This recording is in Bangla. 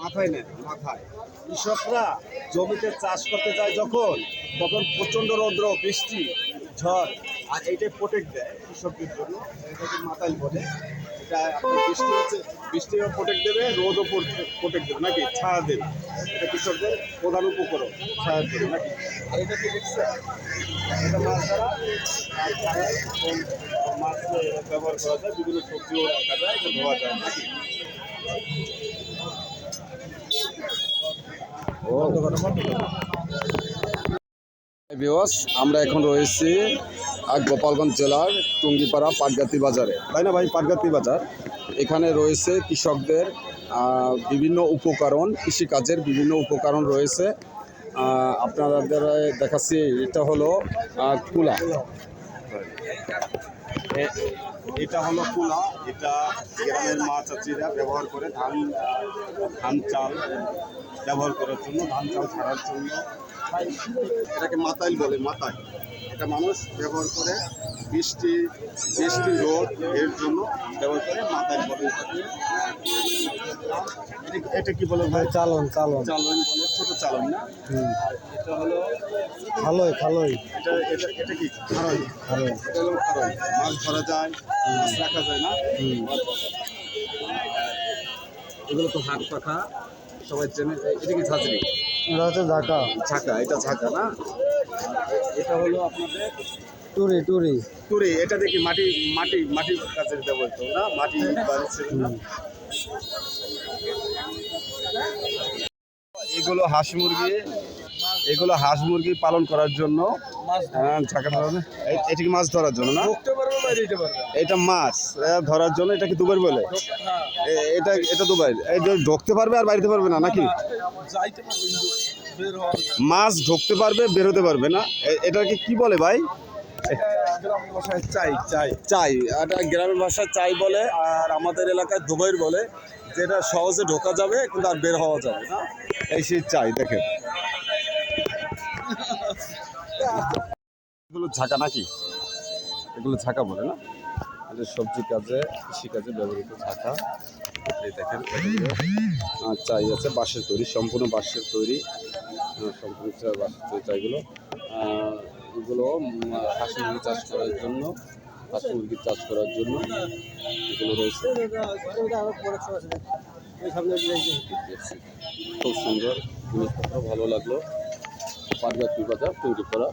মাথায় নেয় মাথায়। কৃষকরা জমিতে চাষ করতে যায় যখন, তখন প্রচণ্ড রৌদ্র, বৃষ্টি, ঝড়, আর এইটাই প্রোটেক্ট দেয় কৃষকদের জন্য। এটাকে মাথায় বলে। এটা আপনার বৃষ্টি হচ্ছে, বৃষ্টিও প্রোটেক্ট দেবে, রোদও প্রোটেক্ট দেবে নাকি, ছায়া দেবে। এটা কৃষকদের প্রধান উপকরণ, ছায়া দেবে নাকি। আর এটা কি দেখছে, এটা মাছ ধরা আর খাওয়া এবং মাছ ব্যবহার করা যায়, বিভিন্ন সবজিও রাখা যায়, এটা ধোয়া যায় নাকি। ভিউয়ার্স, আমরা এখন রয়েছি গোপালগঞ্জ জেলার টুঙ্গিপাড়া পাটগাতি বাজারে, তাই না ভাই? পাটগাতি বাজার, এখানে রয়েছে কৃষকদের বিভিন্ন উপকরণ, কৃষিকাজের বিভিন্ন উপকরণ রয়েছে। আপনাদের দেখাচ্ছি, এটা হলো কুলা। এটা হলো কুলা, এটা গ্রামের মা চাচিরা ব্যবহার করে ধান চাল ব্যবহার করার জন্য, ধান চাল ছাড়ার জন্য। এটাকে মাতাইল বলে, মাতাই। এটা মানুষ ব্যবহার করে বৃষ্টি রোদ এর জন্য ব্যবহার করে, মাতাইল বলে। এটা কি বলে ভাই? চালন চালন বলে, ছোট চালন না। এটা হলো খালই। এটা কি খারই? এটা হলো খারই। মাছ ধরা যায়, মাছ রাখা যায় না। এগুলো তো হাত পাখা, সবাই চেনে। এটা কি ঝাঁঝরি? এটা হচ্ছে ঝাঁকা। এটা ঝাঁকা না। এটা হলো আপনাদের টুরি। এটা দেখি মাটির কাজের ব্যবহৃত না, মাটি বাড়ছে না। এগুলো হাঁস মুরগি পালন করার জন্য ঝাঁকা ধরা। এটা কি মাছ ধরার জন্য না? এটা মাছ ধরার জন্য। এটা কি দুবার বলে? এটা দুবার। এটা ঢুকতে পারবে আর বাইরে পারবে না নাকি? মাছ ঢুকতে পারবে, বেরোতে পারবে না। এটাকে কি বলে ভাই? গ্রামের ভাষায় চাই। এটা গ্রামের ভাষায় চাই বলে, আর আমাদের এলাকায় দুবাইর বলে, যেটা সহজে ঢোকা যাবে কিন্তু আর বের হওয়া যাবে না। এই সেই চাই। দেখেন, এগুলো ঝাঁকা নাকি? এগুলো ঝাঁকা বলে না? এটা সবজি কাজে, কৃষিকাজে ব্যবহৃত ঝাঁকা। এই দেখেন, চাই আছে বাঁশের তৈরি, সম্পূর্ণ বাঁশের তৈরি, চাইগুলো। এগুলো হাঁস মুরগি চাষ করার জন্য, এগুলো রয়েছে। খুব সুন্দর জিনিসপত্র, ভালো লাগলো। পাটগাতি বাজার, টুঙ্গিপাড়া।